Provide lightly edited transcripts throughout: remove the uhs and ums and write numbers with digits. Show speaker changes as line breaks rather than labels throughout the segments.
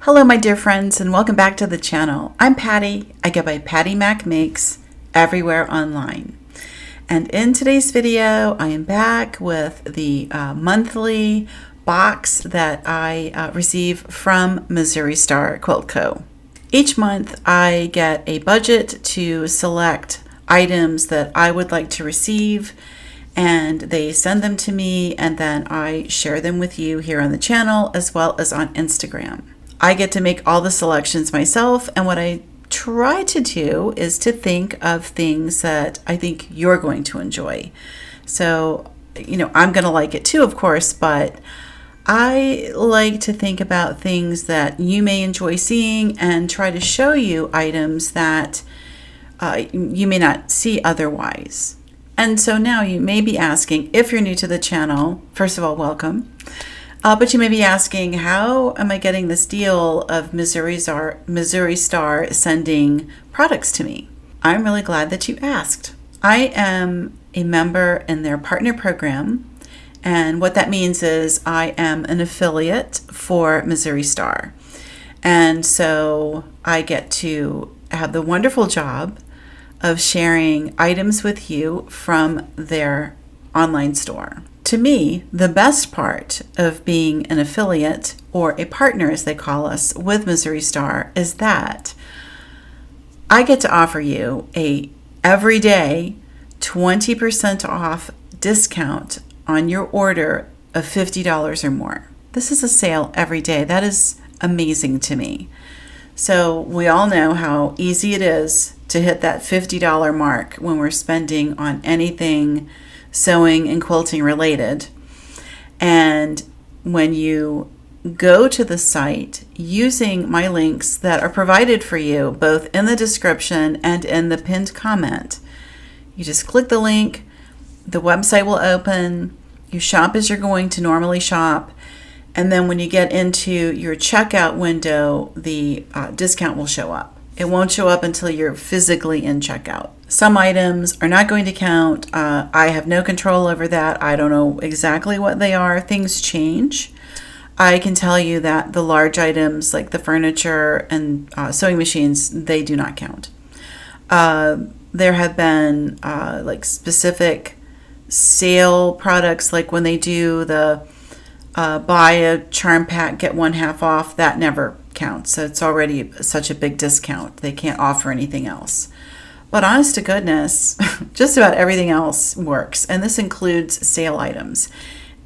Hello, my dear friends, and welcome back to the channel. I'm Patty. I go by Pattymac Makes everywhere online. And in today's video, I am back with the monthly box that I receive from Missouri Star Quilt Co. Each month, I get a budget to select items that I would like to receive, and they send them to me, and then I share them with you here on the channel as well as on Instagram. I get to make all the selections myself, and what I try to do is to think of things that I think you're going to enjoy. So, I'm going to like it too, of course, but I like to think about things that you may enjoy seeing and try to show you items that you may not see otherwise. And so now you may be asking, if you're new to the channel, first of all, welcome. But you may be asking, how am I getting this deal of Missouri Star sending products to me? I'm really glad that you asked. I am a member in their partner program, and what that means is I am an affiliate for Missouri Star. And so I get to have the wonderful job of sharing items with you from their online store. To me, the best part of being an affiliate, or a partner as they call us, with Missouri Star is that I get to offer you a everyday 20% off discount on your order of $50 or more. This is a sale every day. That is amazing to me. So we all know how easy it is to hit that $50 mark when we're spending on anything sewing and quilting related. And when you go to the site using my links that are provided for you both in the description and in the pinned comment, you just click the link, the website will open, you shop as you're going to normally shop, and then when you get into your checkout window, the discount will show up. It won't show up until you're physically in checkout. Some items are not going to count. I have no control over that. I don't know exactly what they are. Things change. I can tell you that the large items like the furniture and sewing machines, they do not count. There have been like specific sale products, like when they do the buy a charm pack, get one half off, that never counts. So it's already such a big discount. They can't offer anything else. But honest to goodness, just about everything else works. And this includes sale items.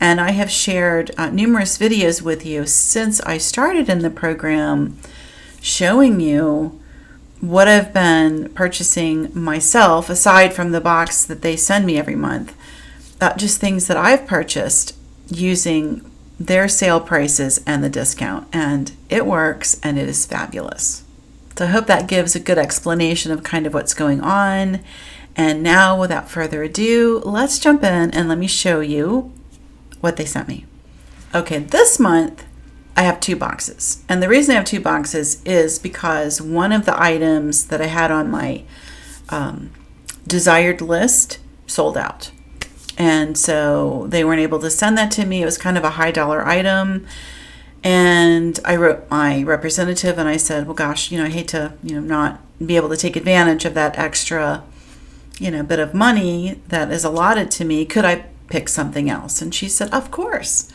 And I have shared numerous videos with you since I started in the program showing you what I've been purchasing myself, aside from the box that they send me every month. Just things that I've purchased using their sale prices and the discount, and it works and it is fabulous. So I hope that gives a good explanation of kind of what's going on. And now, without further ado, let's jump in and let me show you what they sent me. Okay, this month I have 2 boxes, and the reason I have 2 boxes is because one of the items that I had on my desired list sold out. And so they weren't able to send that to me. It was kind of a high dollar item. And I wrote my representative and I said, well, gosh, I hate to, not be able to take advantage of that extra, bit of money that is allotted to me. Could I pick something else? And she said, of course.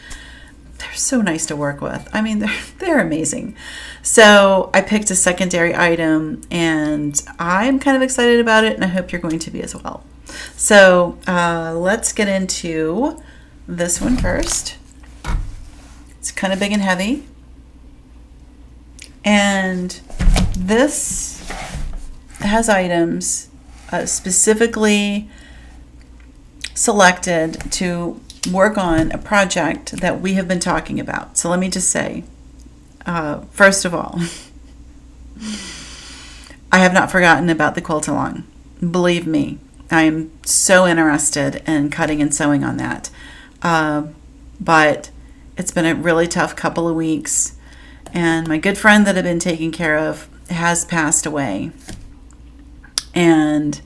They're so nice to work with. I mean, they're amazing. So I picked a secondary item and I'm kind of excited about it, and I hope you're going to be as well. So let's get into this one first. It's kind of big and heavy. And this has items specifically selected to work on a project that we have been talking about. So let me just say, first of all, I have not forgotten about the quilt-along. Believe me, I am so interested in cutting and sewing on that. But it's been a really tough couple of weeks, and my good friend that I've been taking care of has passed away. And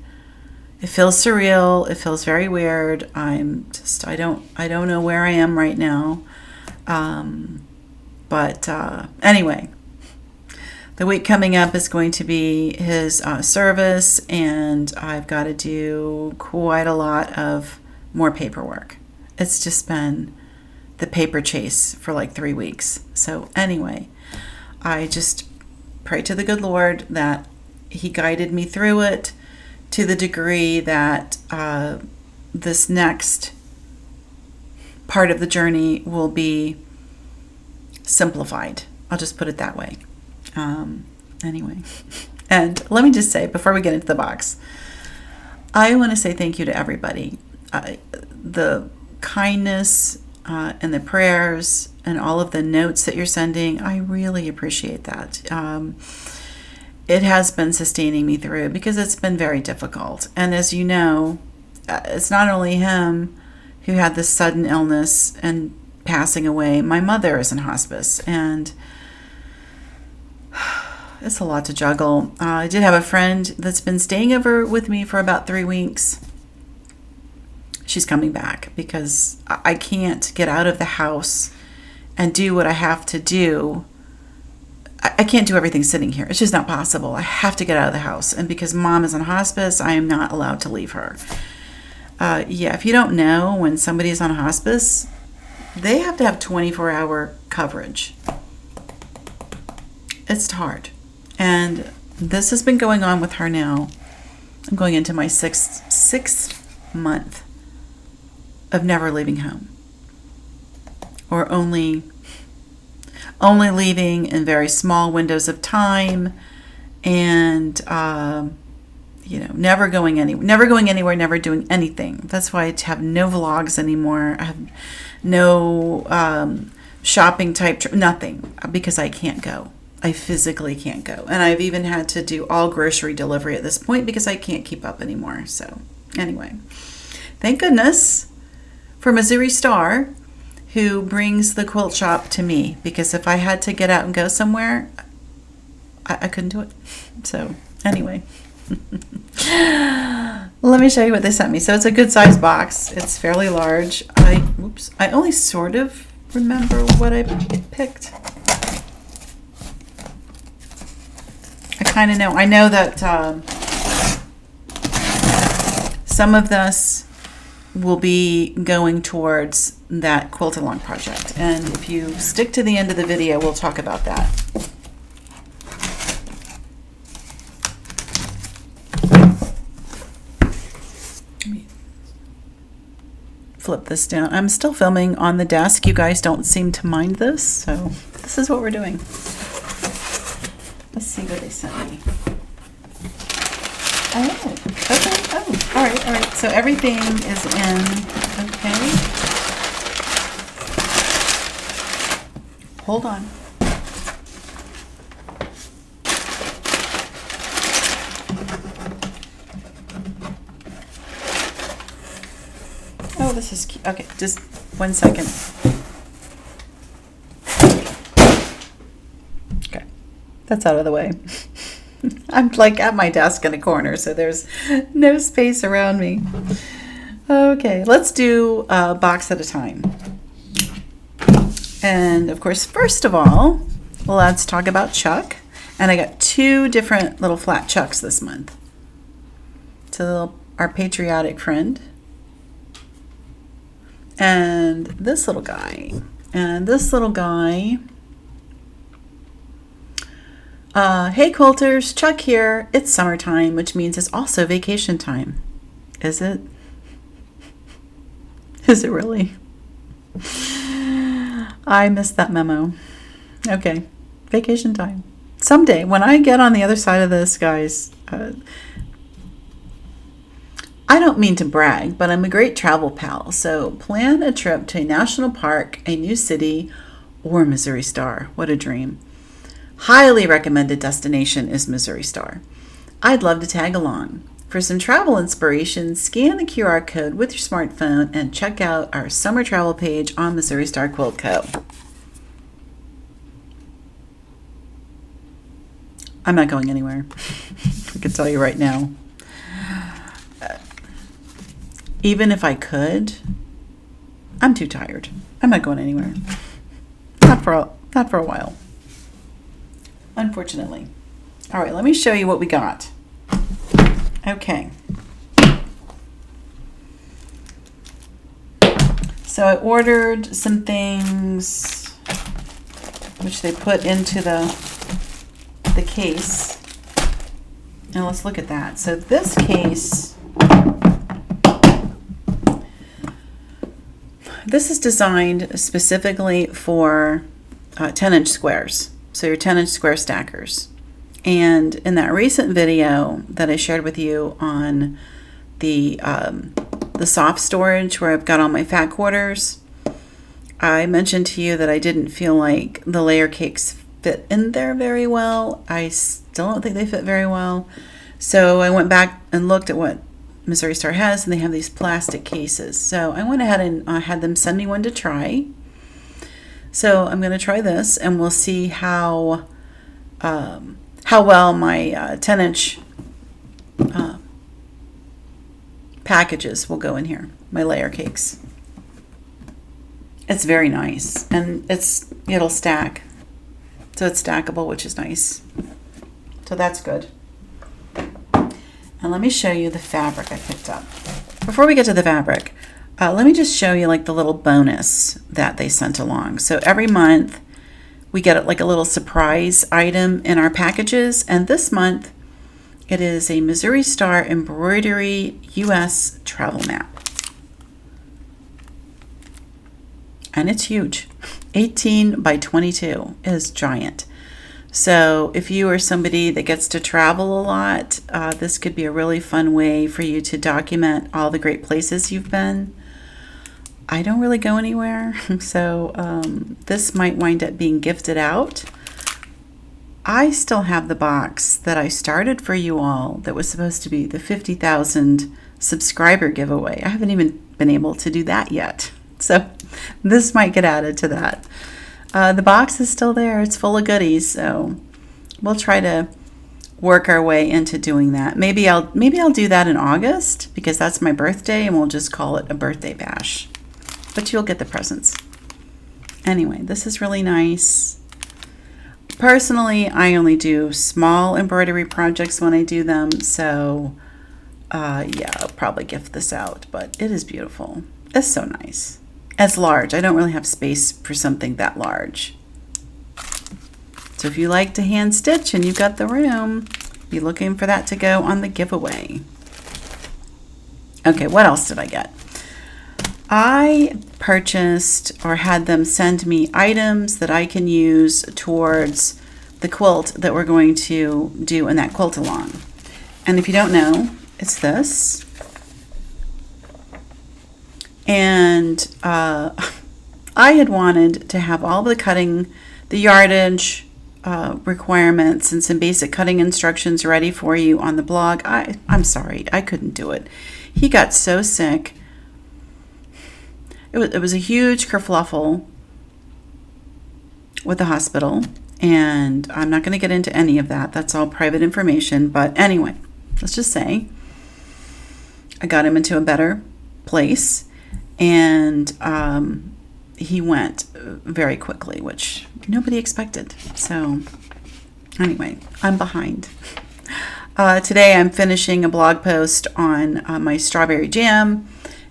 it feels surreal. It feels very weird. I don't know where I am right now. But anyway, the week coming up is going to be his service, and I've got to do quite a lot of more paperwork. It's just been the paper chase for like 3 weeks. So anyway, I just pray to the good Lord that he guided me through it to the degree that this next part of the journey will be simplified. I'll just put it that way. Anyway, and let me just say, before we get into the box, I want to say thank you to everybody. The kindness and the prayers and all of the notes that you're sending, I really appreciate that. It has been sustaining me through because it's been very difficult. And as you know, it's not only him who had this sudden illness and passing away. My mother is in hospice, and it's a lot to juggle. I did have a friend that's been staying over with me for about 3 weeks. She's coming back because I can't get out of the house and do what I have to do. I can't do everything sitting here. It's just not possible. I have to get out of the house. And because Mom is in hospice, I am not allowed to leave her. If you don't know, when somebody is on hospice, they have to have 24-hour coverage. It's hard. And this has been going on with her now. I'm going into my sixth month of never leaving home, or only leaving in very small windows of time, and never going anywhere, never doing anything. That's why I have no vlogs anymore. I have no shopping type nothing, because I can't go. I physically can't go. And I've even had to do all grocery delivery at this point because I can't keep up anymore. So anyway, thank goodness for Missouri Star, who brings the quilt shop to me, because if I had to get out and go somewhere, I couldn't do it. So anyway, let me show you what they sent me. So it's a good size box. It's fairly large. I only sort of remember what I picked. I kind of know. I know that some of this will be going towards that quilt along project. And if you stick to the end of the video, we'll talk about that. Let me flip this down. I'm still filming on the desk. You guys don't seem to mind this, so this is what we're doing. Let's see what they sent me. Oh, okay. Oh, all right. So everything is in. Okay. Hold on. Oh, this is cute. Okay, just 1 second. Okay, that's out of the way. I'm like at my desk in a corner, so there's no space around me. Okay, let's do a box at a time. And of course, first of all, let's talk about Chuck. And I got 2 different little flat Chucks this month. So our patriotic friend. And this little guy. And this little guy. Hey quilters, Chuck here. It's summertime, which means it's also vacation time. Is it? Is it really? I missed that memo. Okay, vacation time. Someday, when I get on the other side of this, guys, I don't mean to brag, but I'm a great travel pal. So plan a trip to a national park, a new city, or Missouri Star. What a dream. Highly recommended destination is Missouri Star. I'd love to tag along. For some travel inspiration, scan the QR code with your smartphone and check out our summer travel page on Missouri Star Quilt Co. I'm not going anywhere. I can tell you right now. Even if I could, I'm too tired. I'm not going anywhere. Not for a while. unfortunately. All right, let me show you what we got. Okay. So I ordered some things which they put into the case. Now let's look at that. So this case, this is designed specifically for 10-inch squares. So your 10-inch square stackers. And in that recent video that I shared with you on the soft storage where I've got all my fat quarters, I mentioned to you that I didn't feel like the layer cakes fit in there very well. I still don't think they fit very well. So I went back and looked at what Missouri Star has, and they have these plastic cases. So I went ahead and had them send me one to try. So I'm going to try this, and we'll see how well my 10-inch packages will go in here, my layer cakes. It's very nice, and it'll stack. So it's stackable, which is nice. So that's good. And let me show you the fabric I picked up. Before we get to the fabric, let me just show you like the little bonus that they sent along. So every month we get like a little surprise item in our packages, and this month it is a Missouri Star embroidery US travel map. And it's huge. 18 by 22 is giant. So if you are somebody that gets to travel a lot, this could be a really fun way for you to document all the great places you've been. I don't really go anywhere, so this might wind up being gifted out. I still have the box that I started for you all that was supposed to be the 50,000 subscriber giveaway. I haven't even been able to do that yet. So this might get added to that. The box is still there. It's full of goodies. So we'll try to work our way into doing that. Maybe I'll do that in August because that's my birthday, and we'll just call it a birthday bash. But you'll get the presents. Anyway, this is really nice. Personally, I only do small embroidery projects when I do them. So yeah, I'll probably gift this out, but it is beautiful. It's so nice. It's large. I don't really have space for something that large. So if you like to hand stitch and you've got the room, be looking for that to go on the giveaway. Okay, what else did I get? I purchased or had them send me items that I can use towards the quilt that we're going to do in that quilt along. And if you don't know, it's this. And I had wanted to have all the cutting, the yardage requirements and some basic cutting instructions ready for you on the blog. I'm sorry, I couldn't do it. He got so sick. It was a huge kerfluffle with the hospital, and I'm not going to get into any of that. That's all private information. But anyway, let's just say I got him into a better place, and he went very quickly, which nobody expected. So anyway, I'm behind. Today I'm finishing a blog post on my strawberry jam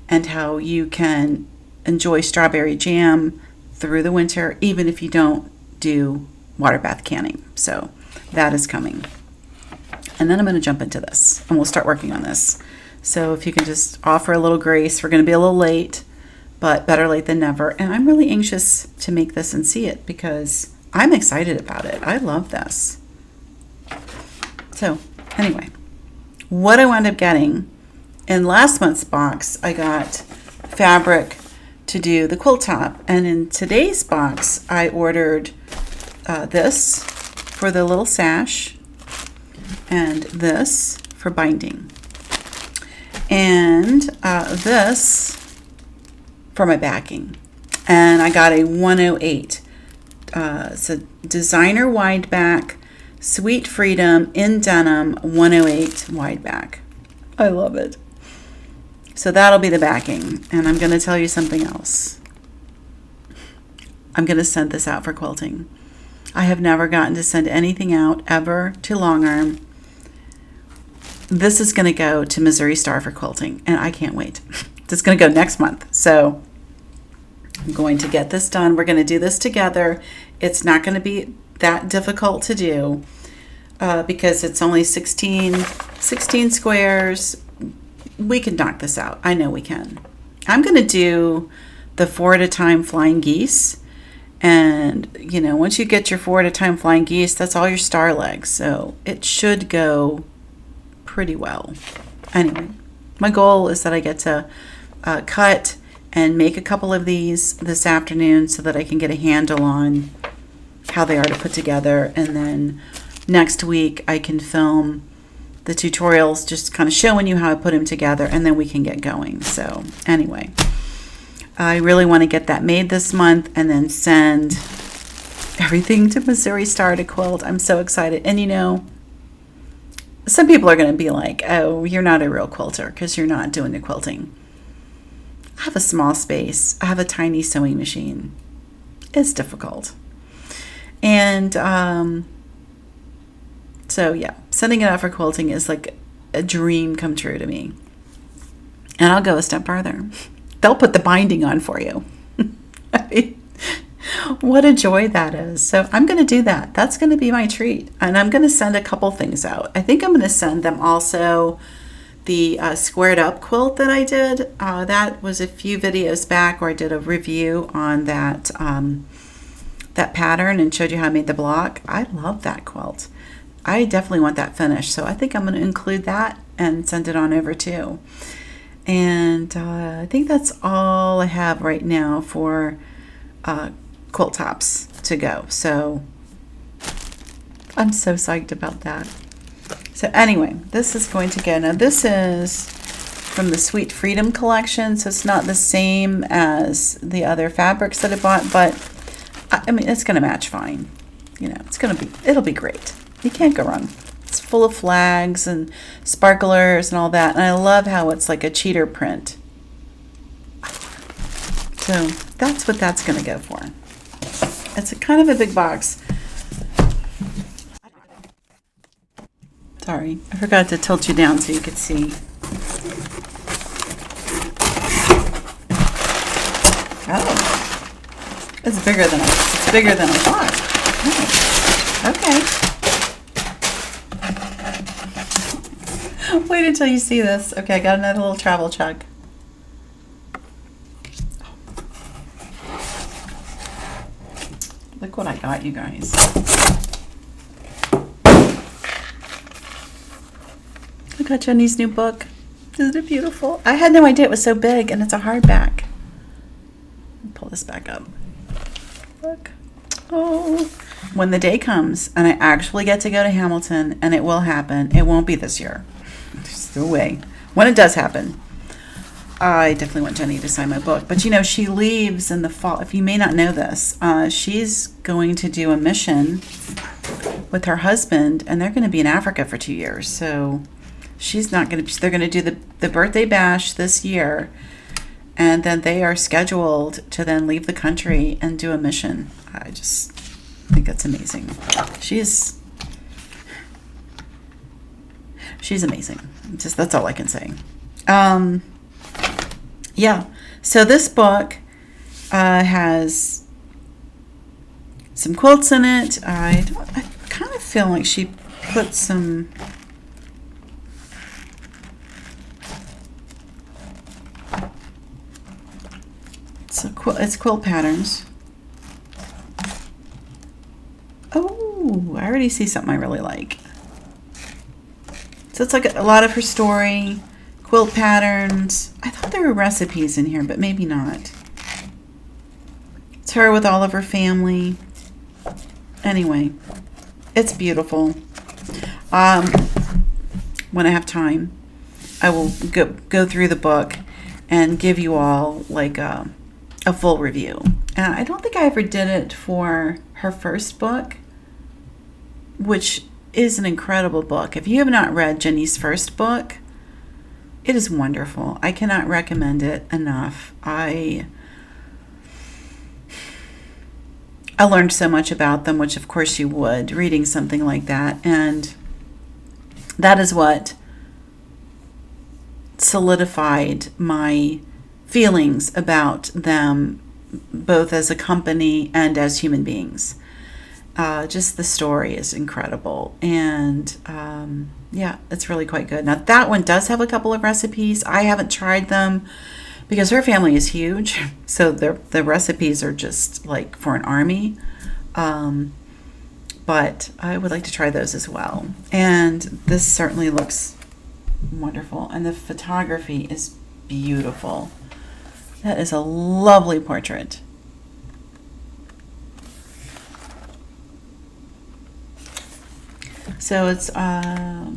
and how you can enjoy strawberry jam through the winter, even if you don't do water bath canning. So that is coming. And then I'm going to jump into this and we'll start working on this. So if you can just offer a little grace, we're going to be a little late, but better late than never. And I'm really anxious to make this and see it because I'm excited about it. I love this. So anyway, what I wound up getting in last month's box, I got fabric to do the quilt top. And in today's box, I ordered this for the little sash and this for binding. And this for my backing. And I got a 108. It's a designer wide back, Sweet Freedom in denim 108 wide back. I love it. So that'll be the backing. And I'm going to tell you something else. I'm going to send this out for quilting. I have never gotten to send anything out ever to Long Arm. This is going to go to Missouri Star for quilting, and I can't wait. This is going to go next month. So I'm going to get this done. We're going to do this together. It's not going to be that difficult to do because it's only 16 squares. We can knock this out. I know we can. I'm going to do the 4 at a time flying geese. And, you know, once you get your 4 at a time flying geese, that's all your star legs. So it should go pretty well. Anyway, my goal is that I get to cut and make a couple of these this afternoon so that I can get a handle on how they are to put together. And then next week I can film the tutorials, just kind of showing you how I put them together, and then we can get going. So anyway, I really want to get that made this month and then send everything to Missouri Star to quilt. I'm so excited. And you know, some people are going to be like, oh, you're not a real quilter because you're not doing the quilting. I have a small space. I have a tiny sewing machine. It's difficult. And so yeah, sending it out for quilting is like a dream come true to me. And I'll go a step farther. They'll put the binding on for you. I mean, what a joy that is. So I'm going to do that. That's going to be my treat. And I'm going to send a couple things out. I think I'm going to send them also the squared up quilt that I did. That was a few videos back where I did a review on that, that pattern and showed you how I made the block. I love that quilt. I definitely want that finished. So I think I'm going to include that and send it on over too. And I think that's all I have right now for quilt tops to go. So I'm so psyched about that. So anyway, this is going to go. Now this is from the Sweet Freedom collection, so it's not the same as the other fabrics that I bought, but I mean, it's going to match fine. You know, it'll be great. You can't go wrong. It's full of flags and sparklers and all that. And I love how it's like a cheater print. So that's what that's going to go for. It's a kind of a big box. Sorry, I forgot to tilt you down so you could see. Oh, it's bigger than I thought. Oh, okay. Wait until you see this. Okay, I got another little travel chug. Look what I got, you guys. I got Jenny's new book. Isn't it beautiful? I had no idea it was so big, and it's a hardback. Pull this back up. Look. Oh. When the day comes and I actually get to go to Hamilton, and it will happen, it won't be this year. There's no way. When it does happen, I definitely want Jenny to sign my book. But you know, she leaves in the fall. If you may not know this, she's going to do a mission with her husband, and they're going to be in Africa for 2 years. So she's not going to, they're going to do the birthday bash this year, and then they are scheduled to then leave the country and do a mission. I just think that's amazing. She's amazing. Just, that's all I can say. Yeah, so this book has some quilts in it. I kind of feel like she put some it's quilt patterns. Oh, I already see something I really like. So it's like a lot of her story, quilt patterns. I thought there were recipes in here, but maybe not. It's her with all of her family. Anyway, it's beautiful. When I have time, I will go through the book and give you all like a full review. And I don't think I ever did it for her first book, which is an incredible book. If you have not read Jenny's first book, it is wonderful. I cannot recommend it enough. I I learned so much about them, which of course you would, reading something like that. And that is what solidified my feelings about them, both as a company and as human beings. Just the story is incredible. And yeah, it's really quite good. Now, that one does have a couple of recipes. I haven't tried them because her family is huge. So the recipes are just like for an army. But I would like to try those as well. And this certainly looks wonderful. And the photography is beautiful. That is a lovely portrait. So it's a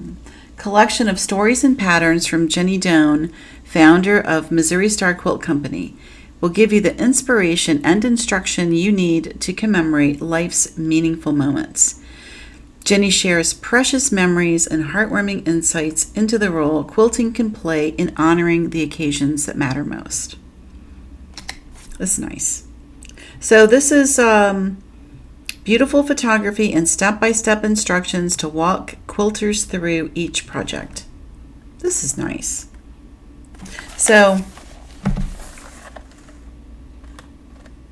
collection of stories and patterns from Jenny Doan, founder of Missouri Star Quilt Company. Will give you the inspiration and instruction you need to commemorate life's meaningful moments. Jenny shares precious memories and heartwarming insights into the role quilting can play in honoring the occasions that matter most. That's nice. So this is beautiful photography and step-by-step instructions to walk quilters through each project. This is nice. So,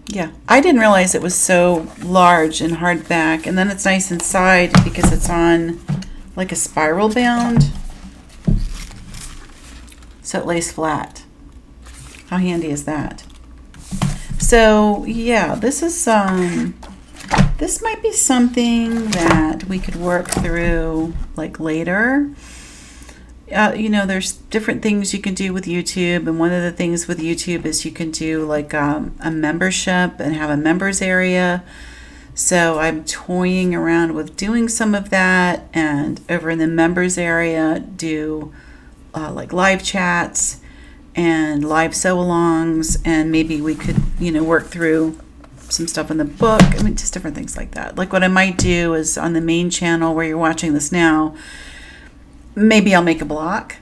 yeah, I didn't realize it was so large and hardback, and then it's nice inside because it's on like a spiral bound, so it lays flat. How handy is that? So yeah, this is this might be something that we could work through like later. You know, there's different things you can do with YouTube, and one of the things with YouTube is you can do like a membership and have a members area. So I'm toying around with doing some of that, and over in the members area do like live chats and live sew-alongs, and maybe we could, you know, work through some stuff in the book. I mean, just different things like that. Like what I might do is on the main channel where you're watching this now, maybe I'll make a block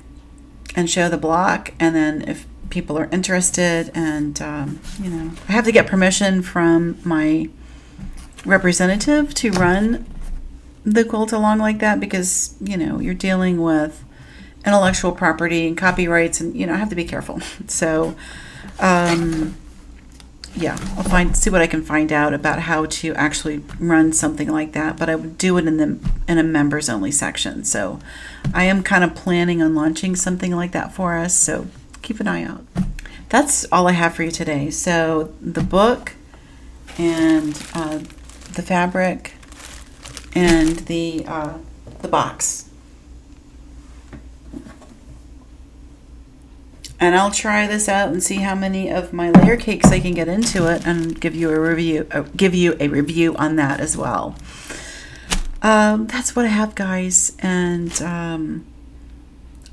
and show the block, and then if people are interested, and you know, I have to get permission from my representative to run the quilt along like that, because you know, you're dealing with intellectual property and copyrights, and you know, I have to be careful. So yeah, I'll see what I can find out about how to actually run something like that, but I would do it in a members only section. So I am kind of planning on launching something like that for us, so keep an eye out. That's all I have for you today. So the book and the fabric and the box. And I'll try this out and see how many of my layer cakes I can get into it, and give you a review. On that as well. That's what I have, guys. And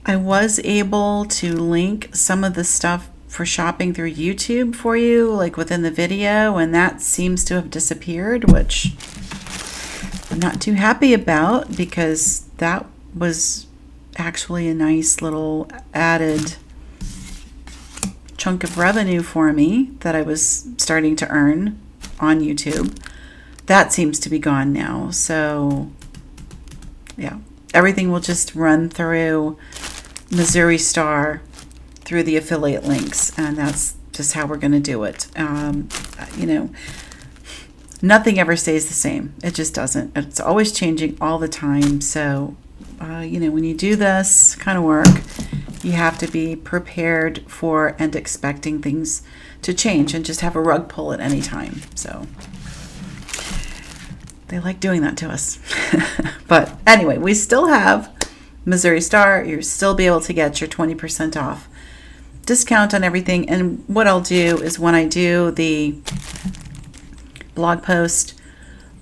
I was able to link some of the stuff for shopping through YouTube for you, like within the video, and that seems to have disappeared, which I'm not too happy about, because that was actually a nice little added chunk of revenue for me that I was starting to earn on YouTube. That seems to be gone now. So yeah, everything will just run through Missouri Star through the affiliate links, and that's just how we're going to do it. You know, nothing ever stays the same. It just doesn't. It's always changing all the time. So you know, when you do this kind of work, you have to be prepared for and expecting things to change, and just have a rug pull at any time. So they like doing that to us. But anyway, we still have Missouri Star. You'll still be able to get your 20% off discount on everything. And what I'll do is, when I do the blog post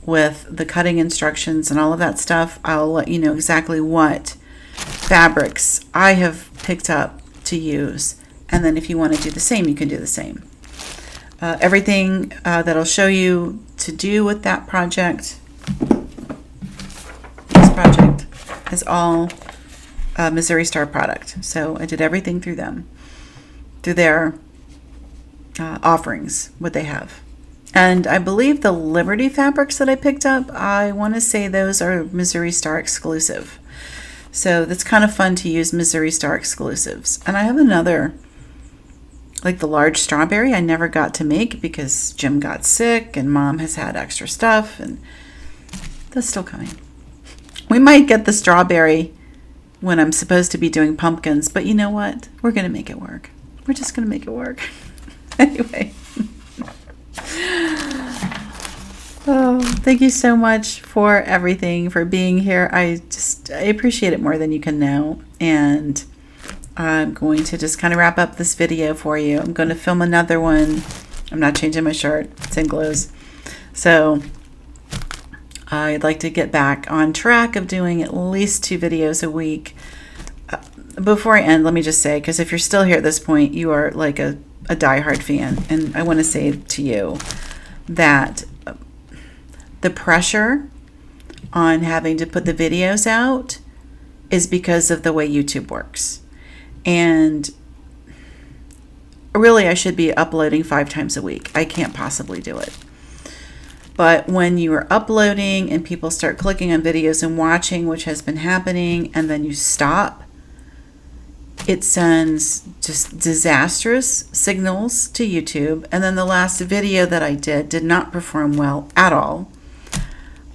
with the cutting instructions and all of that stuff, I'll let you know exactly what fabrics I have picked up to use, and then if you want to do the same, you can do the same. Everything that I'll show you to do with that project, this project, is all Missouri Star product. So I did everything through them, through their offerings, what they have. And I believe the Liberty fabrics that I picked up, I want to say those are Missouri Star exclusive. So that's kind of fun to use Missouri Star exclusives. And I have another, like the large strawberry I never got to make because Jim got sick and Mom has had extra stuff, and that's still coming. We might get the strawberry when I'm supposed to be doing pumpkins, but you know what? We're going to make it work. We're just going to make it work. Anyway. Oh, thank you so much for everything, for being here. I appreciate it more than you can know. And I'm going to just kind of wrap up this video for you. I'm going to film another one. I'm not changing my shirt. It's in glues. So I'd like to get back on track of doing at least 2 videos a week. Before I end, let me just say, because if you're still here at this point, you are like a diehard fan. And I want to say to you that the pressure on having to put the videos out is because of the way YouTube works. And really, I should be uploading 5 times a week. I can't possibly do it. But when you are uploading and people start clicking on videos and watching, which has been happening, and then you stop, it sends just disastrous signals to YouTube. And then the last video that I did not perform well at all.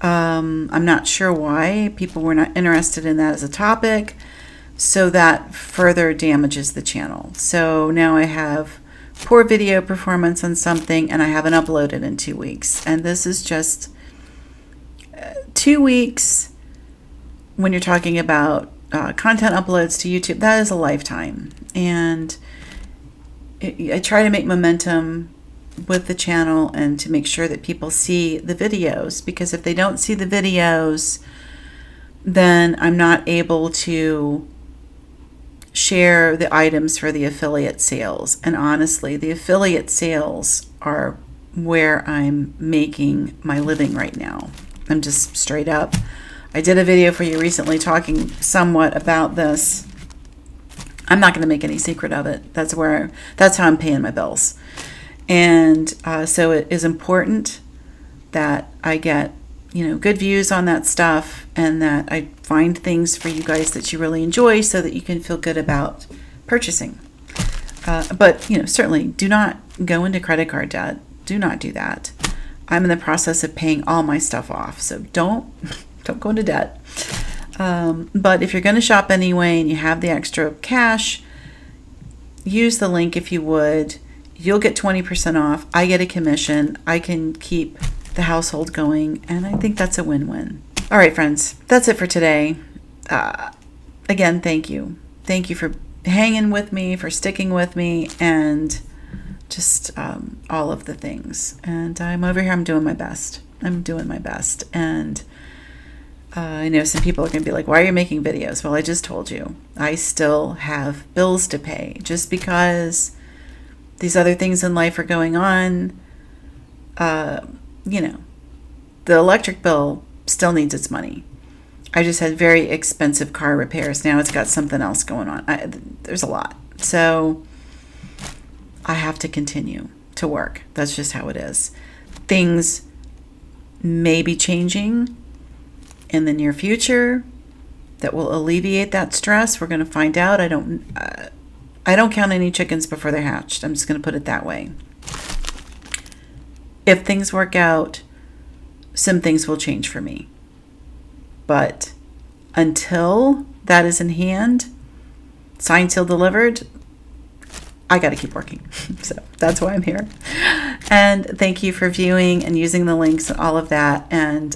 I'm not sure why. People were not interested in that as a topic. So that further damages the channel. So now I have poor video performance on something and I haven't uploaded in 2 weeks. And this is just 2 weeks when you're talking about content uploads to YouTube. That is a lifetime. And I try to make momentum with the channel and to make sure that people see the videos, because if they don't see the videos, then I'm not able to share the items for the affiliate sales. And honestly, the affiliate sales are where I'm making my living right now. I'm just straight up. I did a video for you recently talking somewhat about this. I'm not going to make any secret of it. That's how I'm paying my bills. And so it is important that I get, good views on that stuff, and that I find things for you guys that you really enjoy so that you can feel good about purchasing. But, certainly do not go into credit card debt. Do not do that. I'm in the process of paying all my stuff off. So don't go into debt. But if you're going to shop anyway and you have the extra cash, use the link if you would. You'll get 20% off. I get a commission. I can keep the household going, and I think that's a win-win. All right, friends, that's it for today. Again, thank you. Thank you for hanging with me, for sticking with me, and just all of the things. And I'm over here. I'm doing my best. And I know some people are going to be like, why are you making videos? Well, I just told you. I still have bills to pay. Just because these other things in life are going on, the electric bill still needs its money. I just had very expensive car repairs. Now it's got something else going on. There's a lot. So I have to continue to work. That's just how it is. Things may be changing in the near future that will alleviate that stress. We're going to find out. I don't count any chickens before they're hatched. I'm just going to put it that way. If things work out, some things will change for me. But until that is in hand, signed, sealed, delivered, I got to keep working. So that's why I'm here. And thank you for viewing and using the links and all of that. And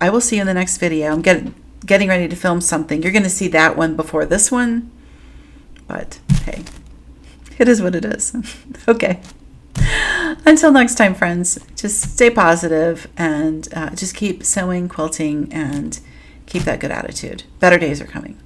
I will see you in the next video. I'm getting ready to film something. You're going to see that one before this one. But hey, it is what it is. Okay. Until next time, friends, just stay positive and just keep sewing, quilting, and keep that good attitude. Better days are coming.